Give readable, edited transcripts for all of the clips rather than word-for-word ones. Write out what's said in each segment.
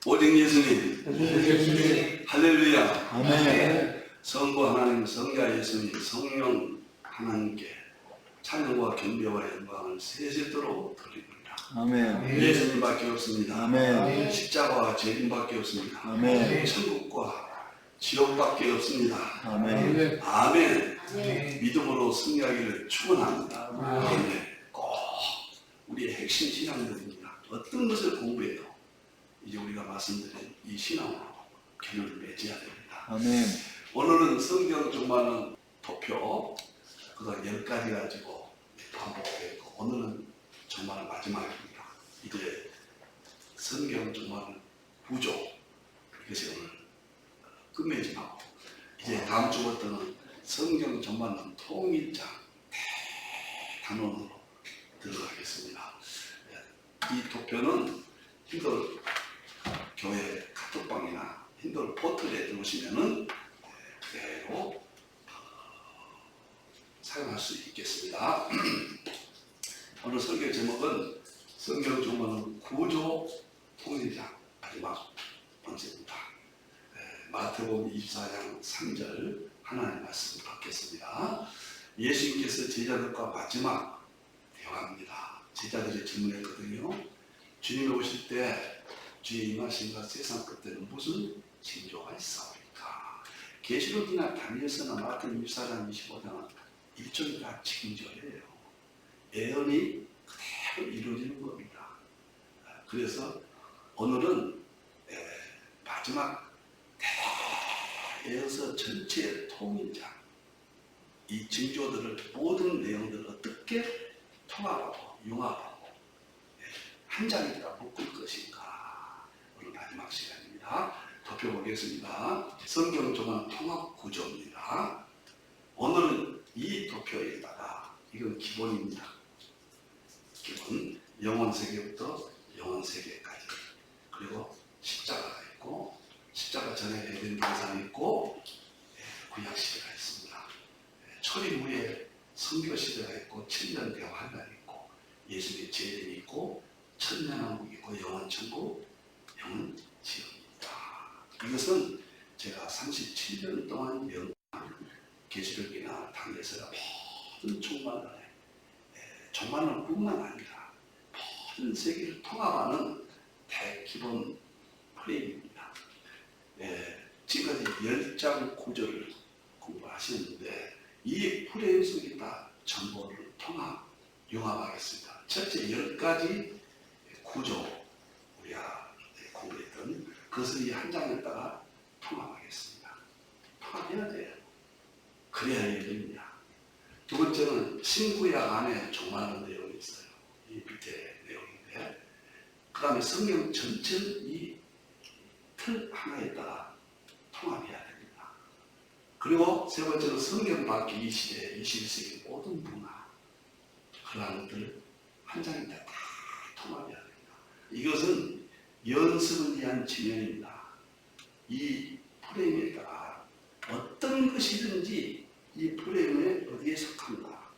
오직 예수님. 할렐루야. 아멘. 성부 하나님, 성자 예수님, 성령 하나님께 찬양과 경배와 영광을 세세토록 드립니다. 아멘. 예수님밖에 없습니다. 아멘. 십자가와 죄인밖에 없습니다. 아멘. 천국과 지옥밖에 없습니다. 아멘. 아멘. 믿음으로 승리하기를 축원합니다. 아멘. 꼭 우리의 핵심 신앙들입니다. 어떤 것을 공부해도 이제 우리가 말씀드린 이 신앙으로 균형을 맺어야 됩니다. 아멘. 오늘은 성경 종말론 도표 그다음 10가지 가지고 반복되고 오늘은 정말 마지막입니다. 이제 성경 종말론 구조 이것이 오늘 끝맺음하고 이제 다음 주부터는 성경 종말론 통일장 단원으로 들어가겠습니다. 이 도표는 힌들 교회 카톡방이나 힌들 포털에 들어오시면은 그대로 사용할 수 있겠습니다. 오늘 설교 제목은 성경 종말론 구조 통일장 마지막 번째입니다. 마태복음 24장 3절 하나님의 말씀을 받겠습니다. 예수님께서 제자들과 마지막 대화입니다. 제자들이 질문했거든요. 주님이 오실 때 주의 임하심과 세상 끝에는 무슨 징조가 있사옵니까? 계시록이나 다니엘서나 마태복음 24장 25장은 일종의 다 징조예요. 예언이 그대로 이루어지는 겁니다. 그래서 오늘은 마지막 대예언서 전체의 통일장 이 징조들을 모든 내용들을 어떻게 통합하고 융합하고 한 장에다 묶을 것인가 오늘 마지막 시간입니다. 도표 보겠습니다. 성경 종합 통합 구조입니다. 오늘은 이 도표에다가 이건 기본입니다. 기본 영원 세계부터 영원 세계까지 그리고 십자가가 있고 십자가 전에 에덴 동산이 있고 구약 시대가 있습니다. 초림 후에 선교 시대가 있고 천년 대환란이 있고 예수님의 재림이 있고 천년왕국 있고 영원 천국 영원 지옥입니다. 이것은 제가 37년 동안 연구한 계시록이나 다니엘서나 모든 종말론 뿐만 아니라 모든 세계를 통합하는 대기본 프레임입니다. 지금까지 10장 구조를 공부하셨는데 이 프레임 속에 다 정보를 통합, 융합하겠습니다. 첫째 10가지 구조 우리가 공부했던 그것을 이 한 장에다가 통합하겠습니다. 통합해야 돼요. 그래야 열립니다. 두 번째는 신구약 안에 종말론 내용이 있어요. 이 밑에 내용인데 그 다음에 성경 전체를 이 틀 하나에다가 통합해야 됩니다. 그리고 세 번째는 성경 밖의 이 시대, 21세기 모든 문화 그러한 것들을 한 장에다 다 통합해야 됩니다. 이것은 연습을 위한 지면입니다. 이 프레임에다가 어떤 것이든지 이 프레임에 어디에 속한가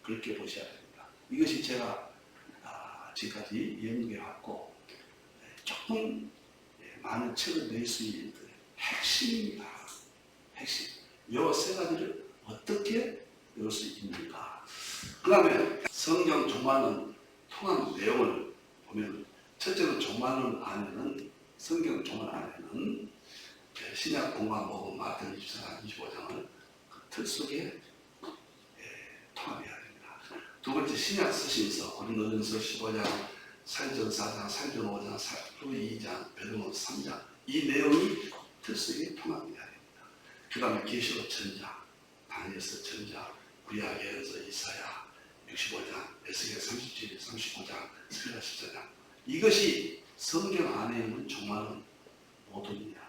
그렇게 보셔야 됩니다. 이것이 제가 지금까지 연구해왔고 조금 많은 책을 낼 수 있는 핵심입니다. 핵심. 이 세 가지를 어떻게 배울 수 있는가. 그 다음에 성경 종말론 통합 내용을 보면 첫째는 종말론 안에는 성경 종말 안에는 신약 공화복음 마태복음 24장 25장을 그 틀 속에 통합해야 됩니다. 두 번째 신약 서신서 고린도전서 15장 사도전 4장, 사도전 5장, 사도 2장, 베드로전서 3장 이 내용이 틀 속에 통합돼야 됩니다. 그 다음에 계시록 전장, 다니엘서 전장, 구약 예언서 이사야 65장, 에스겔 37, 39장, 스가랴 14장 이것이 성경 안에 있는 종말론 모두입니다.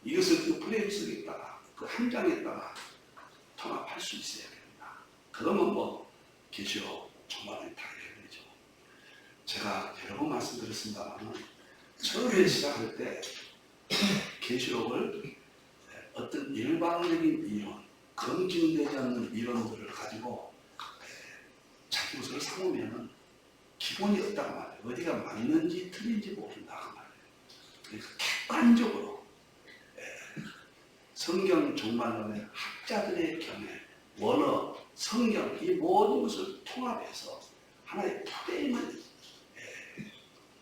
이것을 그 프레임 속에 있다가 그 한 장에다가 통합할 수 있어야 됩니다. 그러면 뭐 계시록 종말론이 다 해결되죠. 제가 여러 번 말씀드렸습니다만 처음에 시작할 때 계시록을 어떤 일반적인 이론, 검증되지 않는 이론들을 가지고 자기 것을 삼으면 기본이 없다고 말해요. 어디가 맞는지 틀린지 모른다고 말해요. 그래서 객관적으로 성경 종말론의 학자들의 견해, 원어, 성경 이 모든 것을 통합해서 하나의 프레임을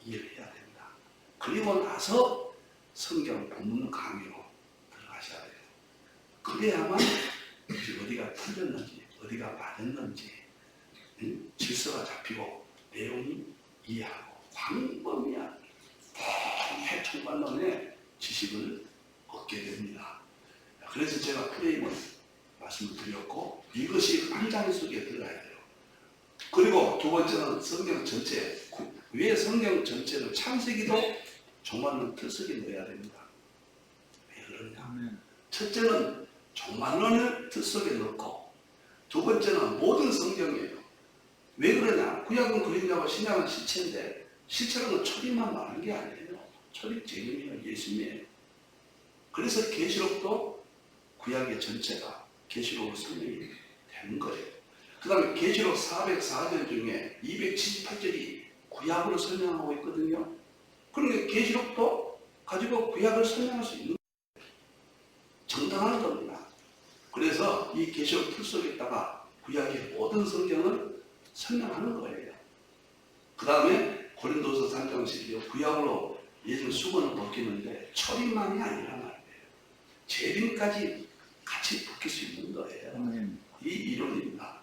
이해를 해야 됩니다. 그리고 나서 성경 본문 강의로 들어가셔야 돼요. 그래야만 어디가 틀렸는지 어디가 맞았는지 질서가 잡히고 내용이 이해하고 광범위한 대충관론의 지식을 얻게 됩니다. 그래서 제가 프레임을 말씀을 드렸고 이것이 한 장 속에 들어가야 돼요. 그리고 두 번째는 성경 전체. 왜 성경 전체를 창세기도 종말론 틀 속에 넣어야 됩니다. 왜 그러냐? 첫째는 종말론을 틀 속에 넣고 두 번째는 모든 성경이에요. 왜 그러냐? 구약은 그림자고 신약은 실체인데 실체라는 건 초림만 말하는 게 아니에요. 초림 재림이에요. 예수님이에요. 그래서 계시록도 구약의 전체가 계시록으로 설명이 되는 거예요. 그 다음에 계시록 404절 중에 278절이 구약으로 설명하고 있거든요. 그러니까 계시록도 가지고 구약을 설명할 수 있는 거예요. 정당한 겁니다. 그래서 이 계시록 틀 속에다가 구약의 모든 성경을 설명하는 거예요. 그 다음에 고린도서 3장 12절 구약으로 예수님 수건을 벗기는데 초림만이 아니란 말이에요. 재림까지 같이 벗길 수 있는 거예요. 이 이론입니다.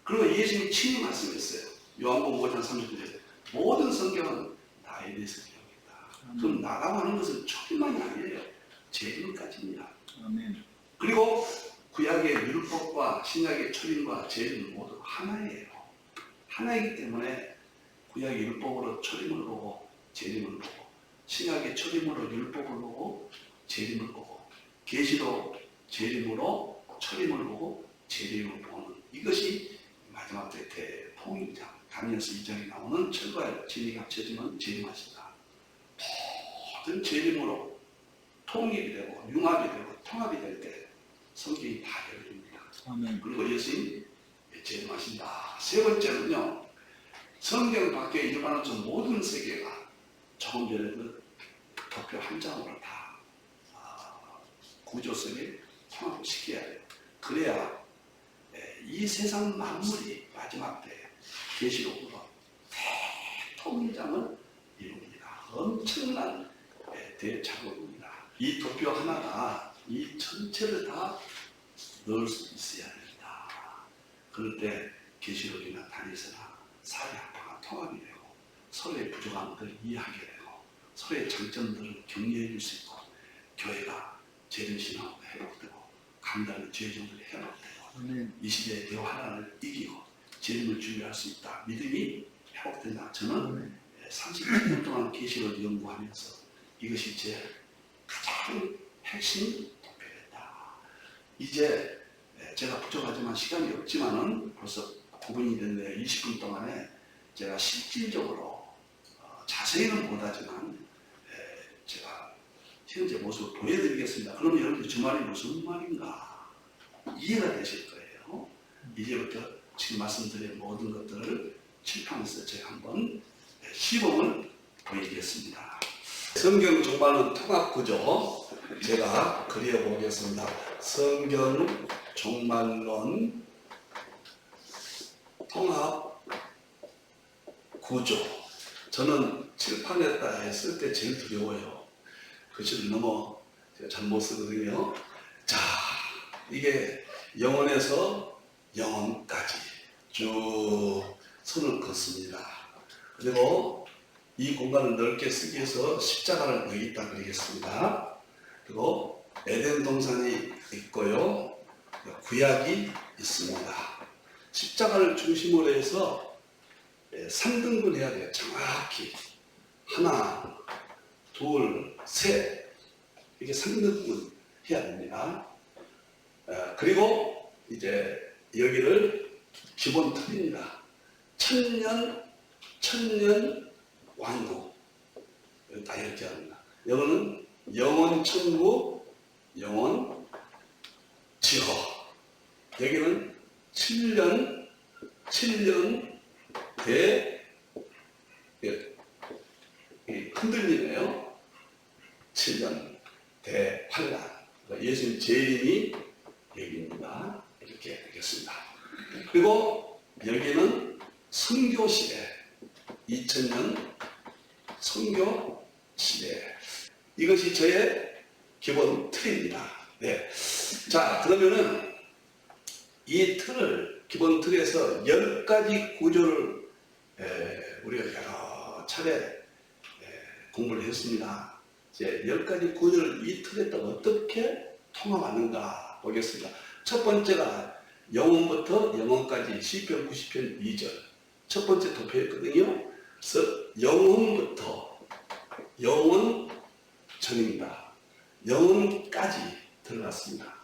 그리고 예수님이 친히 말씀했어요. 요한복음 5장 30절에 모든 성경은 나에 대해서 기록했다. 그럼 나라고 하는 것은 초림만이 아니에요. 재림까지입니다. 그리고 구약의 율법과 신약의 초림과 재림은 모두 하나예요. 하나이기 때문에 구약의 율법으로 초림을 보고 재림을 보고 신약의 초림으로 율법을 보고 재림을 보고 계시록 재림으로 초림을 보고 재림을 보는 이것이 마지막 때 대통일장 다니엘서 2장에 나오는 철과 진리가 합쳐지면 재림하신다. 모든 재림으로 통일이 되고 융합이 되고 통합이 될 때 성경이 다 열립니다. 그리고 예수님 재림하신다. 세 번째는요. 성경 밖에 일어나는 모든 세계가 조금 전에 그 도표 한 장으로 다 구조 속에 통합시켜야 돼요. 그래야 이 세상 만물이 마지막 때 계시록으로 대통일장을 이룹니다. 엄청난 대작업입니다. 이 도표 하나가 이 전체를 다 넣을 수 있어야 됩니다. 그럴 때 계시록이나 다니엘서나 사회학파가 통합이 되고 서로의 부족한 것들을 이해하게 되고 서로의 장점들을 격려해 줄 수 있고 교회가 재림신앙으로 회복되고 강단의 죄정들이 회복되고 이 시대의 대화난을 이기고 재림을 준비할 수 있다. 믿음이 회복된다. 저는 37년 동안 계시를 연구하면서 이것이 제 가장 핵심 목표였다. 이제 제가 부족하지만 시간이 없지만은 벌써 9분이 됐는데 20분 동안에 제가 실질적으로 자세히는 못하지만 제가 현재 모습을 보여드리겠습니다. 그러면 여러분들 주말이 무슨 말인가 이해가 되실 거예요. 이제부터 지금 말씀드린 모든 것들을 칠판에서 제가 한번 시범을 보이겠습니다. 성경 종말론 통합구조 제가 그려보겠습니다. 성경 종말론 통합구조 저는 칠판에다 했을 때 제일 두려워요. 글씨를 너무 제가 잘못 쓰거든요. 자, 이게 영원에서 영원까지 쭉 선을 긋습니다. 그리고 이 공간을 넓게 쓰기 위해서 십자가를 여기다 그리겠습니다. 그리고 에덴 동산이 있고요. 구약이 있습니다. 십자가를 중심으로 해서 3등분 해야 돼요. 정확히. 하나, 둘, 셋. 이렇게 3등분 해야 됩니다. 그리고 이제 여기를 기본 틀입니다. 천년 왕국. 다 이렇게 합니다. 이거는 영원 천국, 영원 지허. 여기는 7년 대 흔들리네요. 7년 대환란. 예수님 재림이 여기입니다. 이렇게 되겠습니다. 그리고 여기는 선교시대, 2000년 선교시대. 이것이 저의 기본 틀입니다. 네. 자, 그러면은 이 틀을, 기본 틀에서 10가지 구조를 우리가 여러 차례 공부를 했습니다. 이제 10가지 구조를 이 틀에 또 어떻게 통합하는가 보겠습니다. 첫 번째가 영혼부터 영혼까지 시편 90편 2절. 첫 번째 도표였거든요. 그래서 영혼부터 영혼 전입니다. 영혼까지 들어갔습니다.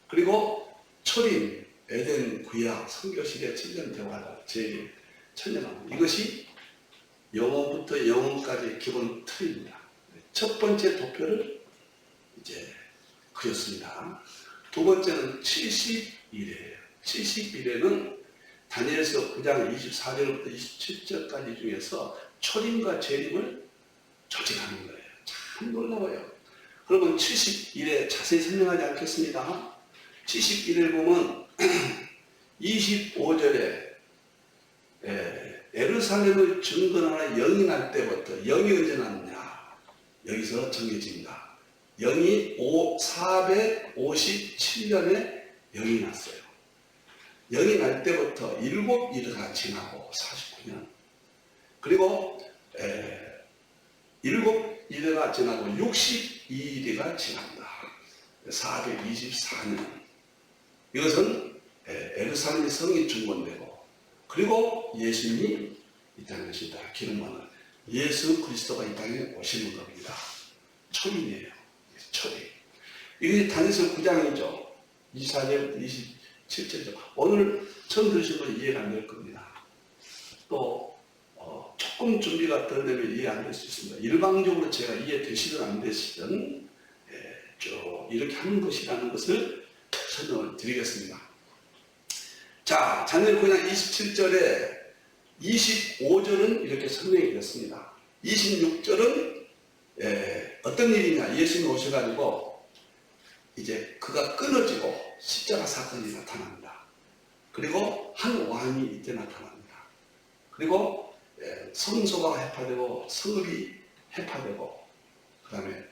그리고 초림, 에덴, 구약, 선교시대, 천년 대화다, 재림, 천년왕. 이것이 영혼부터 영혼까지의 기본 틀입니다. 첫 번째 도표를 이제 그렸습니다. 두 번째는 70일이에요. 70일에는 다니엘서 9장 24절부터 27절까지 중에서 초림과 재림을 조직하는 거예요. 참 놀라워요. 그러면 70일에 자세히 설명하지 않겠습니다. 71을 보면 25절에 예루살렘을 증거하는 영이 날 때부터, 영이 언제 났냐? 여기서 정해집니다. 영이 457년에 영이 났어요. 영이 날 때부터 7일가 지나고 49년. 그리고 7일가 지나고 62일가 지납니다. 424년. 이것은 예루살렘 성이 중건되고, 그리고 예수님이 이 땅에 오신다. 기름만은 예수 그리스도가 이 땅에 오시는 겁니다. 초림이에요. 초림. 이게 다니엘서 9장이죠. 24절, 27절이죠. 오늘 처음 들으신 분 이해가 안 될 겁니다. 또 조금 준비가 덜 되면 이해 안 될 수 있습니다. 일방적으로 제가 이해되시든 안 되시든 쭉 이렇게 하는 것이라는 것을 설명을 드리겠습니다. 자, 다니엘 9장 27절에 25절은 이렇게 설명이 되었습니다. 26절은 어떤 일이냐? 예수님이 오셔가지고 이제 그가 끊어지고 십자가 사건이 나타납니다. 그리고 한 왕이 이때 나타납니다. 그리고 성소가 해파되고 성읍이 해파되고 그 다음에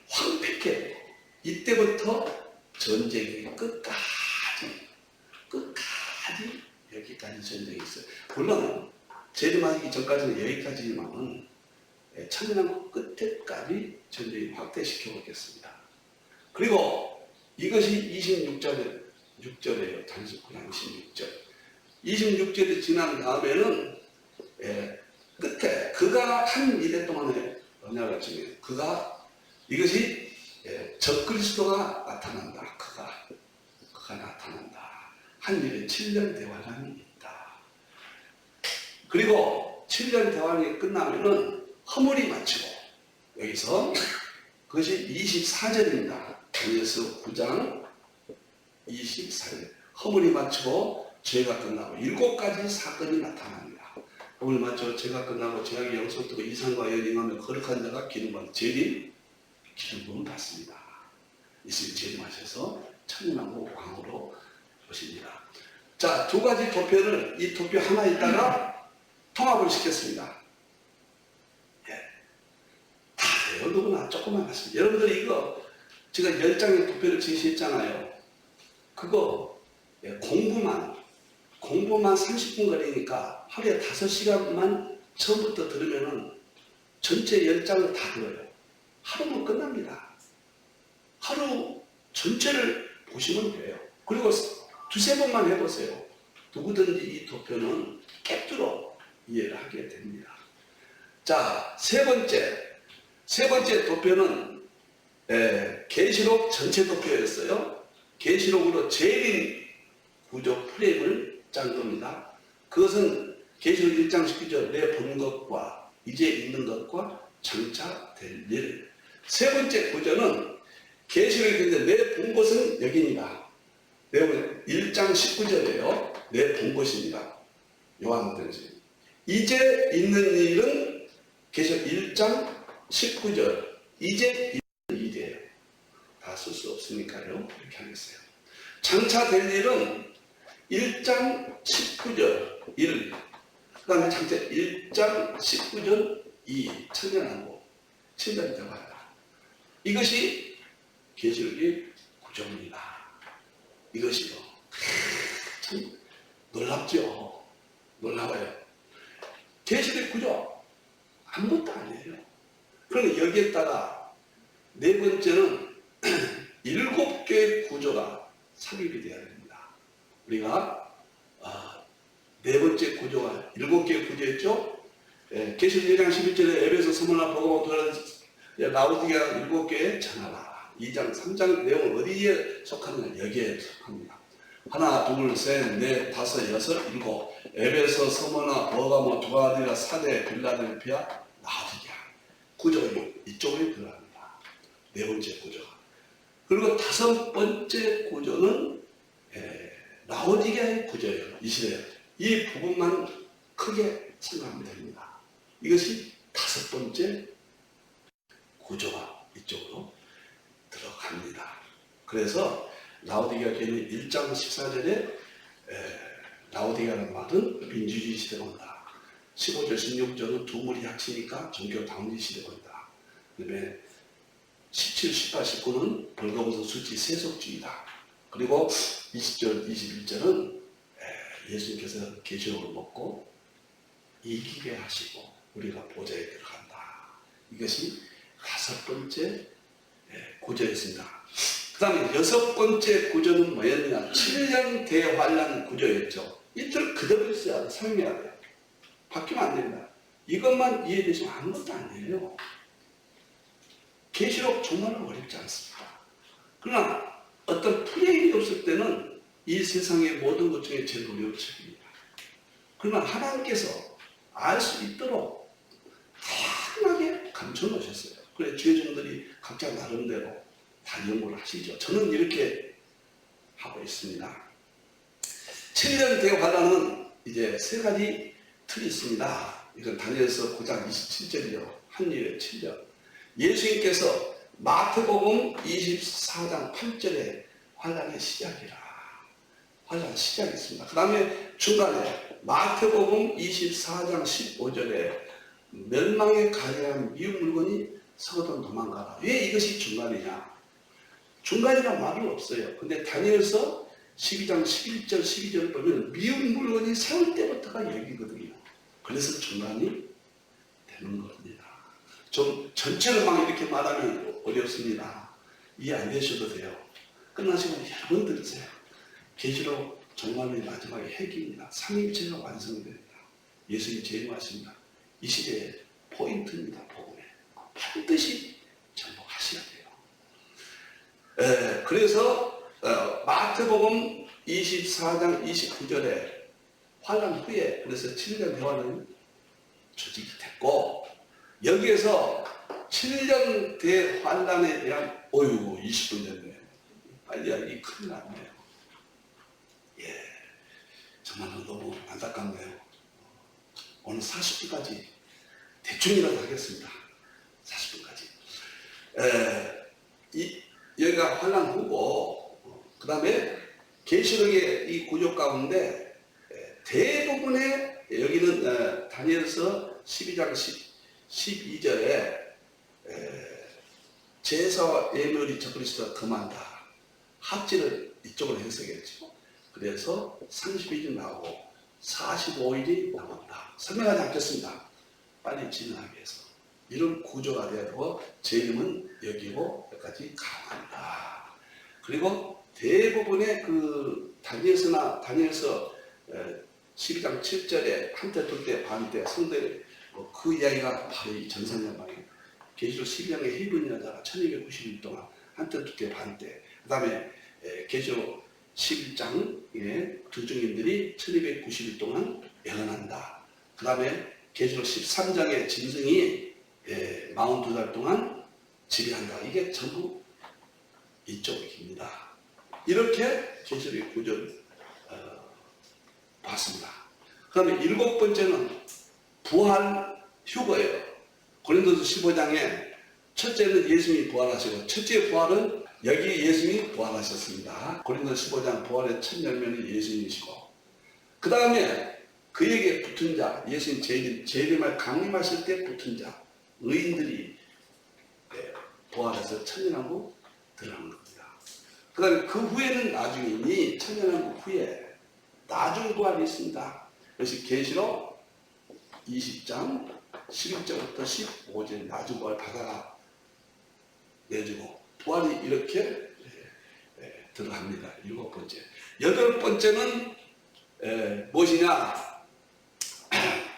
황폐케 되고 이때부터 전쟁이 끝까지 여기까지 전쟁이 있어요. 물론 재림하기 전까지는 여기까지지만은 천년왕국 끝에까지 전쟁이 확대시켜 보겠습니다. 그리고 이것이 26절이에요. 다니엘 9장 26절. 26절이 지난 다음에는 끝에 그가 한 이래 동안에 언약을 정해요. 이것이 적그리스도가 나타난다. 그가 나타난다. 한 일에 7년 대환란이 있다. 그리고 7년 대환이 끝나면은 허물이 마치고, 여기서 그것이 24절입니다. 다니엘서 9장 24절. 허물이 마치고 죄가 끝나고 7가지 사건이 나타납니다. 허물 마치고 죄가 끝나고 죄악의 영성 뜨고 이상과 연임하며 거룩한 자가 기름받는 재림, 기름 부음 받습니다. 예수님 재림하셔서 천년왕국 왕으로 오십니다. 자, 두 가지 도표를 이 도표 하나 있다가 통합을 시켰습니다. 다 돼요. 누구나 조금만 하십니다. 여러분들이 이거 제가 10장의 도표를 제시했잖아요. 그거 공부만 30분 걸리니까 하루에 5시간만 처음부터 들으면은 전체 10장을 다 들어요. 하루면 끝납니다. 하루 전체를 보시면 돼요. 그리고 2-3번만 해보세요. 누구든지 이 도표는 캡tura 이해를 하게 됩니다. 자, 세 번째 도표는 계시록 전체 도표였어요. 계시록으로 재림 구조 프레임을 짠 겁니다. 그것은 계시록 1장 19절 내 본 것과 이제 있는 것과 장차 될 일. 세 번째 구조는 계시록에 내 본 것은 여기입니다. 여러분 1장 19절이에요. 내 본 것입니다. 요한복음. 이제 있는 일은 계시록 1장 19절 이제 다 쓸 수 없으니까요. 이렇게 하겠어요. 장차 될 일은 1장 19절 1, 그 다음에 장차 1장 19절 2, 천년하고 친단이 되어간다. 이것이 계시록의 구조입니다. 이것이요. 참 놀랍죠. 놀라워요. 계시록의 구조 아무것도 아니에요. 그러니까 여기에다가 네 번째는 7개의 구조가 삽입이 되어야 됩니다. 우리가 네 번째 구조가 7개의 구조였죠. 계시록 1장 11절에 에베소, 스무나, 버가모, 라오디게아 7개에 전하라. 2장 3장 내용은 어디에 속하느냐? 여기에 속합니다. 하나, 둘, 셋, 넷, 다섯, 여섯, 일곱. 에베소, 스무나, 버가모, 두아디라, 사대, 빌라델피아, 라오디게아. 구조가 이쪽에 들어갑니다. 네 번째 구조가. 그리고 다섯 번째 구조는 라오디게아의 구조예요. 이 시대에. 이 부분만 크게 생각하면 됩니다. 이것이 다섯 번째 구조가 이쪽으로 들어갑니다. 그래서 라오디게아 교회는 1장 14절에 라오디게아라는 말은 민주주의 시대가 온다. 15절 16절은 두물이 약치니까 종교 다운지 시대가 온다. 그 다음에 17, 18, 19는 벌거벗은 수치 세속주의다. 그리고 20절, 21절은 예수님께서 계시록을 먹고 이기게 하시고 우리가 보좌에 들어간다. 이것이 다섯 번째 구조였습니다. 그 다음에 여섯 번째 구조는 뭐였느냐? 7년 대환란 구조였죠. 이틀 그대로 있어야 돼. 상명해야 돼. 바뀌면 안 됩니다. 이것만 이해되시면 아무것도 아니에요. 계시록 정말 어렵지 않습니다. 그러나 어떤 프레임이 없을 때는 이 세상의 모든 것 중에 제일 어려운 책입니다. 그러나 하나님께서 알 수 있도록 다양하게 감춰 놓으셨어요. 그래 주의종들이 각자 나름대로 다 연구를 하시죠. 저는 이렇게 하고 있습니다. 7년 대환란은 이제 세 가지 틀이 있습니다. 이건 다니엘서 9장 27절이요. 한일의 7년. 예수님께서 마태복음 24장 8절에 환란의 시작이라. 환란 시작이 있습니다. 그 다음에 중간에 마태복음 24장 15절에 멸망에 가해한 미운 물건이 서거든 도망가라. 왜 이것이 중간이냐? 중간이란 말은 없어요. 근데 다니엘서 12장 11절 12절을 보면 미운 물건이 세울 때부터가 여기거든요. 그래서 중간이 되는 겁니다. 좀 전체를 막 이렇게 말하면 어렵습니다. 이해 안 되셔도 돼요. 끝나시면 여러 번 들으세요. 계시록 정말의 마지막에 핵입니다. 삼위일체가 완성됩니다. 예수님이 제일 말씀입니다. 이 시대의 포인트입니다. 복음에 반드시 정복하셔야 돼요. 그래서 마태복음 24장 29절에 환란 후에 그래서 7년 대환란이 조직이 됐고 여기에서 7년 대환란에 대한 20분 됐네. 빨리 하기 큰일 났네요. 정말 너무 안타깝네요. 오늘 40분까지 대충이라도 하겠습니다. 40분까지. 여기가 환란 후고 그 다음에 계시록의 이 구조 가운데 대부분의 여기는 다니엘서 12장 12절에 제사와 예물이 적그리스도가 금한다. 합지를 이쪽으로 해석했죠. 그래서 32일 나오고 45일이 남았다. 설명하지 않겠습니다. 빨리 진행하기 위해서. 이런 구조가 돼야 되고 제 이름은 여기고 여기까지 강한다. 그리고 대부분의 그 다니엘서 12장 7절에 한때 둘때 반때 성대 그 이야기가 바로 이 전산연방이에요. 계시록 12장의 히브리 여자가 1290일 동안 한때 둘때 반때 그 다음에 계시록 11장의 두 증인들이 1290일 동안 예언한다. 그 다음에 계시록 13장의 짐승이 42달 동안 지배한다. 이게 전부 이쪽입니다. 이렇게 계시록의 구조를 봤습니다. 그 다음에 일곱 번째는 부활 휴거예요. 고린도서 15장에 첫째는 예수님이 부활하시고, 첫째 부활은 여기 예수님이 부활하셨습니다. 고린도서 15장 부활의 첫 열매는 예수님이시고, 그 다음에 그에게 붙은 자, 예수님 재림할 강림하실 때 붙은 자, 의인들이 부활해서 천년왕국 들어가는 겁니다. 그 다음에 그 후에는 나중이니 천년왕국 후에 나중 부활이 있습니다. 그것이 계시록 20장 11절부터 15절 나중 부활 바다가 내주고 부활이 이렇게 들어갑니다. 7번째. 8번째는 무엇이냐?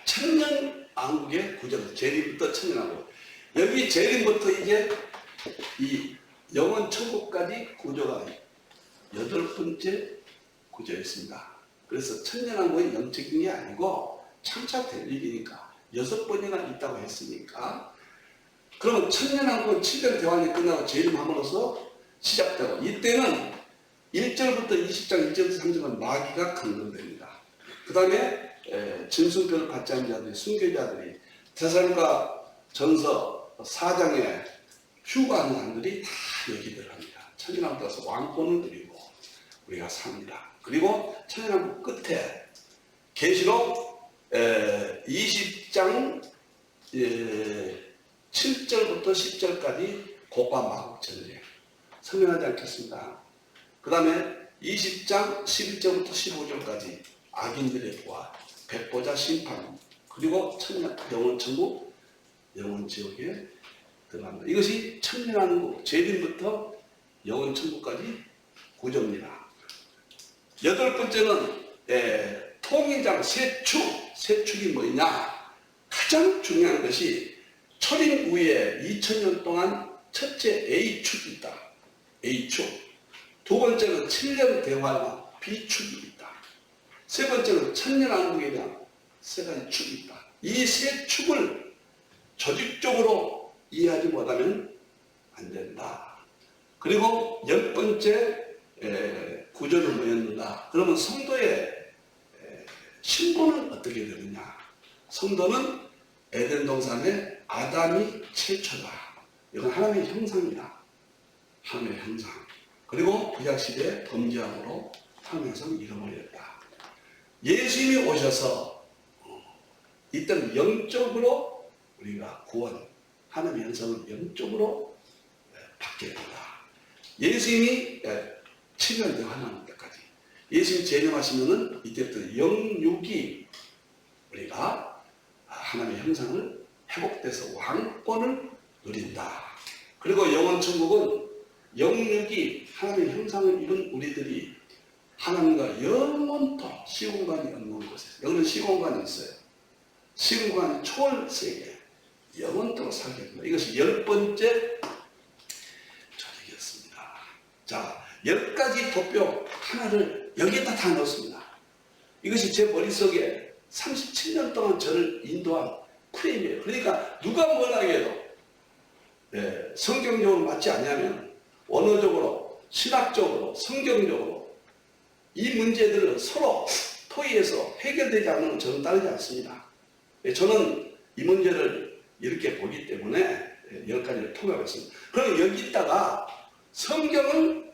천년왕국의 구조, 재림부터 천년왕국. 여기 재림부터 이제 이 영원 천국까지 구조가 8번째 구조였습니다. 그래서 천년왕국은 영적인 게 아니고 참차 될 일이니까 6번이나 있다고 했으니까, 그러면 천년왕국은 7년 대환이 끝나고 재림함으로써 시작되고, 이때는 1절부터 20장 1절부터 3절은 마귀가 강건됩니다. 그 다음에 진술표를 받지 않은 자들이, 순교자들이 데살로니가 전서 4장에 휴가하는 사람들이 다 여기 들어갑니다. 천년왕국 가서 왕권을 누리고 우리가 삽니다. 그리고 천년왕국 끝에 계시록 20장 7절부터 10절까지 고과 마국 전쟁 설명하지 않겠습니다. 그 다음에 20장 11절부터 15절까지 악인들의 부활, 백보자 심판, 그리고 영원 천국, 영원 지옥에 들어갑니다. 이것이 천년왕국 재림부터 영원 천국까지 구조입니다. 8번째는 통일장 세축이 뭐냐? 가장 중요한 것이 초림 후에 2000년 동안 첫째 A축이 있다. A축. 두 번째는 7년 대환 B축이 있다. 세 번째는 천년왕국에 대한 세 가지 축이 있다. 이 세 축을 조직적으로 이해하지 못하면 안 된다. 그리고 10번째 구조는 뭐였는가? 그러면 성도의 신분은 어떻게 되느냐? 성도는 에덴 동산의 아담이 최초다. 이건 하나님의 형상이다. 하나님의 형상. 그리고 구약시대의 범죄함으로 하나님의 형상 잃어버렸다. 예수님이 오셔서 이때는 영적으로 우리가 구원, 하나님의 형상을 영적으로 받게 된다. 예수님이 7년 대환하는 때까지, 예수님 재림하시면은 이때부터 영육이 우리가 하나님의 형상을 회복돼서 왕권을 누린다. 그리고 영원 천국은 영육이 하나님의 형상을 입은 우리들이 하나님과 영원토록 시공간이 없는 곳에서, 여기는 시공간이 있어요. 시공간이 초월세계 영원토록 살게 됩니다. 이것이 10번째 조직이었습니다. 자, 10가지 도표 하나를 여기에다 다 넣었습니다. 이것이 제 머릿속에 37년 동안 저를 인도한 프레임이에요. 그러니까 누가 뭐라 해도 성경적으로 맞지 않냐면 원어적으로, 신학적으로, 성경적으로 이 문제들을 서로 토의해서 해결되지 않으면 저는 따르지 않습니다. 저는 이 문제를 이렇게 보기 때문에 10가지를 통합했습니다. 그럼 여기다가 성경을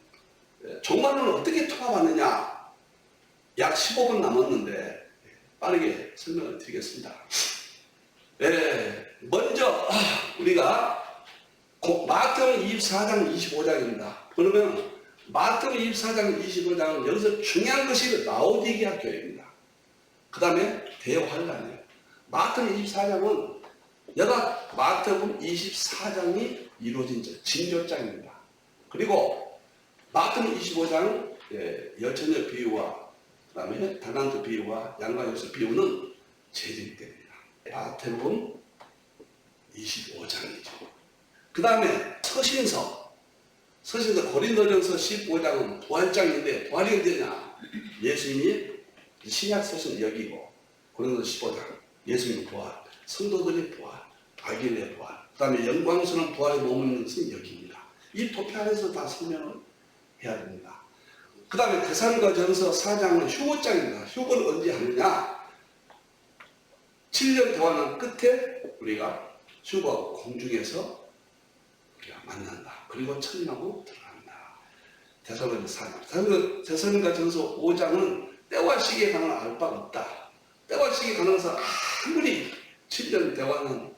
종말론을 어떻게 통합하느냐? 약 15분 남았는데 빠르게 설명을 드리겠습니다. 먼저 우리가 마태복음 24장 25장입니다. 그러면 마태복음 24장 25장은 여기서 중요한 것이 라오디게아 교회입니다. 그 다음에 대환란이에요. 마태복음 24장은 여가 마태복음 24장이 이루어진 징조장입니다. 그리고 마태복음 25장은 여천여 비유와 그 다음에 다난트 비유와 양과역수 비유는 재림 때입니다. 마태복음 25장이죠. 그 다음에 서신서 고린도전서 15장은 부활장인데 부활이 언제냐? 예수님이 신약 서신 여기고, 고린도전서 15장 예수님의 부활, 성도들의 부활, 악인의 부활, 그 다음에 영광스러운 부활에 머무는 것은 여기입니다. 이 도표 안에서 다 설명을 해야 됩니다. 그 다음에 데살로니가전서 4장은 휴거장입니다. 휴거를 언제 하느냐? 7년 대환란 끝에 우리가 휴거하고 공중에서 우리가 만난다. 그리고 천년하고 들어간다. 데살로니가 전서 5장은 때와 시기에 관한 알 바가 없다. 때와 시기에 관해서 아무리 7년 대화는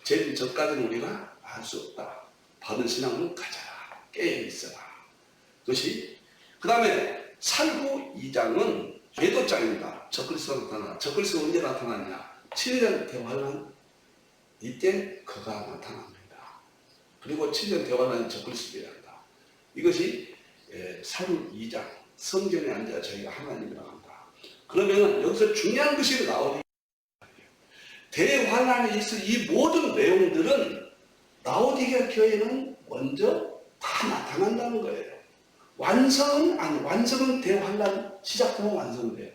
제일 전까지는 우리가 알 수 없다. 바른 신앙은 가져라. 깨어있어라. 그것이 그 다음에 살구 2장은 궤도장입니다. 적그리스도가 나타나. 적그리스도가 언제 나타나냐? 7년 대환란 이때 그가 나타납니다. 그리고 7년 대환란이 적그리스도이란다. 이것이 살구 2장 성경에 앉아 저희가 하나님이라고 한다. 그러면 여기서 중요한 것이 나오니 대환란에 있을 이 모든 내용들은 라오디게아 교회는 먼저 다 나타난다는 거예요. 완성은 대환란 시작되면 완성돼요.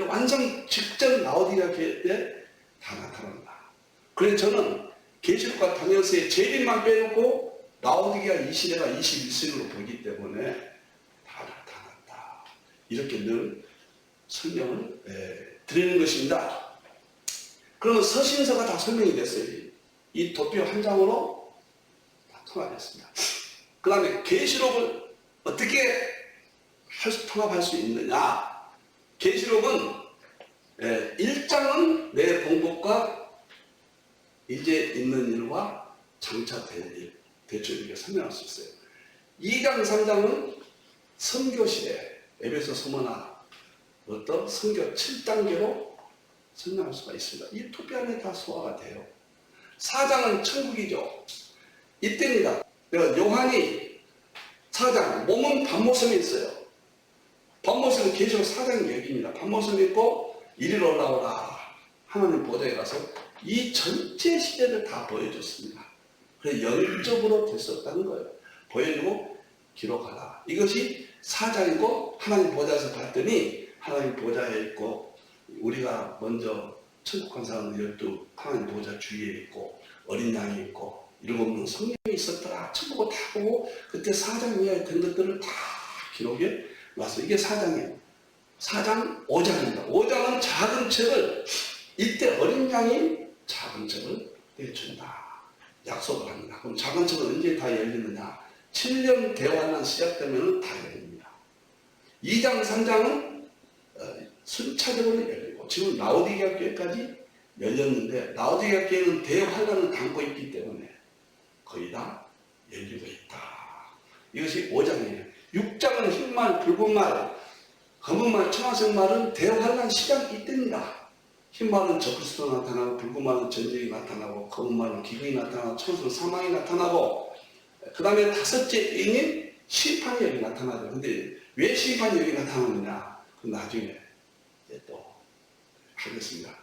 완성 직전 라오디게아 교회에 다 나타난다. 그래서 저는 계시록과 다니엘서의 재림만 빼놓고 라오디게아 이 시대가 21세기로 보기 때문에 다 나타났다. 이렇게 늘 설명을 드리는 것입니다. 그러면 서신서가 다 설명이 됐어요. 이 도표 한 장으로 다 통합했습니다. 그 다음에 계시록을 어떻게 통합할 수 있느냐? 계시록은 1장은 내 봉복과 이제 있는 일과 장차 될 일, 대충 이렇게 설명할 수 있어요. 2장, 3장은 선교시대, 에베소 서머나 어떤 선교 7단계로 설명할 수가 있습니다. 이 토피 안에 다 소화가 돼요. 4장은 천국이죠. 이때입니다. 요한이 4장, 몸은 밤모섬에 있어요. 밤모섬은 계시록 4장 얘기입니다. 밤모섬에 있고 이리로 올라오라. 하나님 보좌에 가서 이 전체 시대를 다 보여줬습니다. 그래서 열적으로 됐었다는 거예요. 보여주고 기록하라. 이것이 4장이고 하나님 보좌에서 봤더니 하나님 보좌에 있고 우리가 먼저 천국 간사는 12 하나님 보좌 주위에 있고 어린 양이 있고 이런 없는 성령이 있었더라. 천국을 다 보고 그때 4장 이하에 된 것들을 다 기록해 놨어요. 이게 4장이에요. 4장 5장입니다. 5장은 작은 책을 이때 어린 양이 작은 책을 내준다. 약속을 합니다. 그럼 작은 책은 언제 다 열리느냐? 7년 대환란 시작되면 다 열립니다. 2장 3장은 순차적으로 열리고 지금 라오디게아 교회까지 열렸는데 라오디게아 교회는 대환란을 담고 있기 때문에 거의 다 열리고 있다. 이것이 5장이에요. 6장은 흰말, 붉은말, 검은말, 청아색말은 대환란 시작 이때입니다. 흰말은 적그리스도 나타나고 붉은말은 전쟁이 나타나고 검은말은 기근이 나타나고 청아색은 사망이 나타나고 그 다음에 다섯째 인인 심판이 여기 나타나죠. 근데 왜 심판이 여기 나타나느냐? 그 나중에 또 하겠습니다.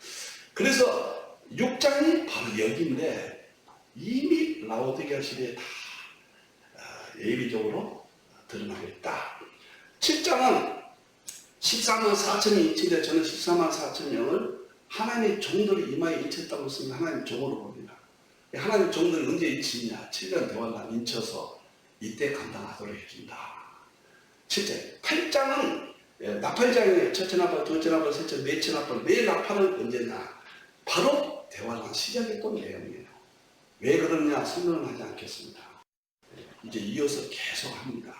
그래서 6장이 바로 여기인데 이미 라오디게아 시대에 다 예비적으로 드러나겠다. 7장은 14만 4천이 인치인데 저는 14만 4천 명을 하나님의 종들이 이마에 인쳤다고 했으면 하나님 종으로 봅니다. 하나님 종들이 언제 인치냐? 7년 대환란 인쳐서 이때 감당하도록 해준다. 7장. 8장은 나팔장이에요. 첫째 나팔, 둘째 나팔, 셋째, 넷째 나팔. 네 나팔은 언제냐? 바로 대환란 시작의 또 내용이에요. 왜 그러냐? 설명을 하지 않겠습니다. 이제 이어서 계속 합니다.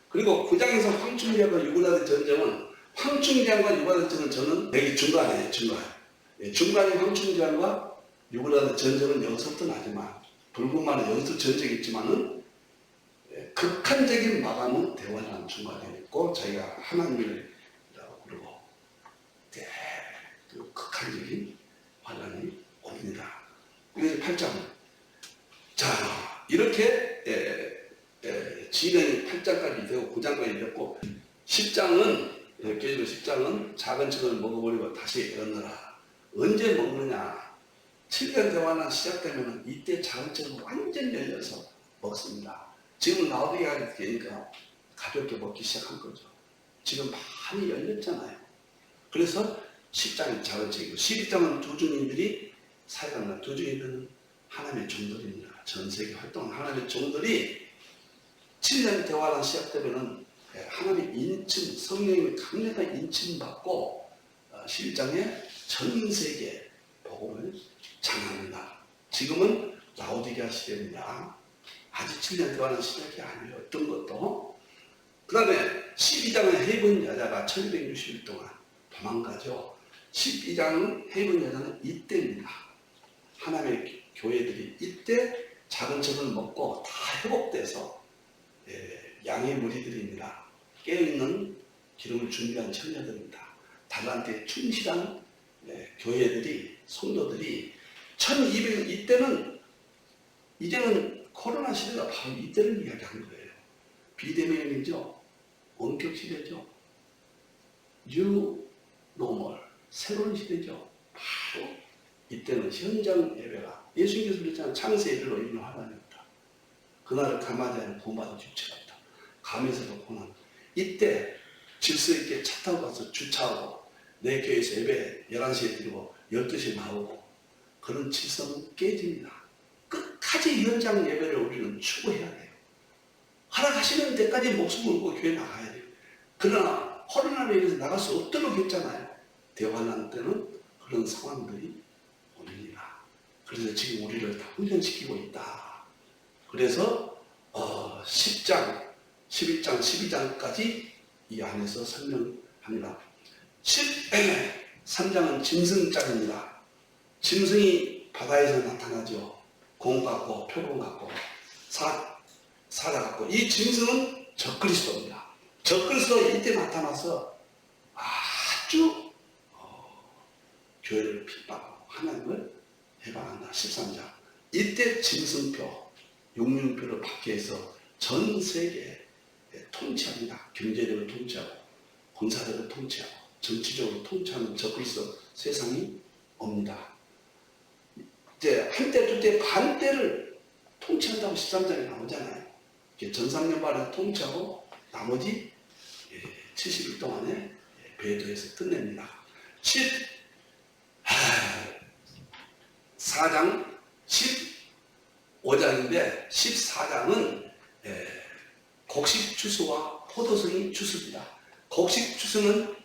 그리고 9장에서 황충제와 유구라의 전쟁은 황충제와 유구라의 전쟁은 저는 여기 중간이에요. 중간에 황충제와 유구라의 전쟁은 여기서부터 나지만 불구만은 여기서 전쟁이 있지만은 극한적인 마감은 대환란 중간에 있고 저희가 하나님이라고 부르고 그 극한적인 환란이 옵니다. 그래서 8장. 자, 이렇게 진행이 8장까지 되고 9장까지 됐고 10장은 계시록 10장은 작은 책을 먹어버리고 다시 얻느라. 언제 먹느냐? 7년 대환란 시작되면 이때 작은 책은 완전히 열려서 먹습니다. 지금 라오디게아 교회니까 가볍게 먹기 시작한 거죠. 지금 많이 열렸잖아요. 그래서 10장이 작은 책이고 12장은 두 증인들이 사역한다. 두 증인들은 하나님의 종들입니다. 전 세계 활동한 하나님의 종들이 7년 대환란 시작되면은 하나님의 인침, 성령의 강력한 인침 받고 11장에 전 세계 복음을 전합니다. 지금은 라오디게아 시대입니다. 아직 7년 동안은 시작이 아니에요. 어떤 것도. 그 다음에 12장은 헤이븐 여자가 1260일 동안 도망가죠. 12장은 헤이븐 여자는 이때입니다. 하나님의 교회들이 이때 작은 젖을 먹고 다 회복돼서 양의 무리들입니다. 깨어있는 기름을 준비한 처녀들입니다. 달란트에 충실한 교회들이 성도들이 1200 이때는 이제는 코로나 시대가 바로 이때를 이야기하는 거예요. 비대면이죠. 원격 시대죠. 뉴 노멀 새로운 시대죠. 바로 이때는 현장 예배가 예수님께서 그랬잖아요. 창세 예배로 이루는 하나님이다. 그날을 감하지 않은 구원받은 주체가 있다. 감에서도 고난. 이때 질서 있게 차 타고 가서 주차하고 내 교회에서 예배 11시에 드리고 12시에 나오고 그런 질서는 깨집니다. 끝까지 현장 예배를 우리는 추구해야 돼요. 허락하시는 데까지 목숨 걸고 교회 나가야 돼요. 그러나 코로나로 인해서 나갈 수 없도록 했잖아요. 대환란 때는 그런 상황들이 옵니다. 그래서 지금 우리를 다 훈련시키고 있다. 그래서 10장, 11장, 12장까지 이 안에서 설명합니다. 13장은 짐승장입니다. 짐승이 바다에서 나타나죠. 공 같고 표범 같고 사자 같고 이 짐승은 적그리스도입니다. 적그리스도 이때 나타나서 아주 교회를 핍박하고 하나님을 해방한다. 13장 이때 짐승표, 육륜표를 받게 해서 전 세계에 통치합니다. 경제력을 통치하고 군사력을 통치하고 정치적으로 통치하는 적그리스도 세상이 옵니다. 이제 한때 두때 반때를 통치한다고 13장에 나오잖아요. 전상년발에서 통치하고 나머지 70일 동안에 배도해서 끝냅니다. 14장 15장인데 14장은 곡식 추수와 포도송이 추수입니다. 곡식 추수는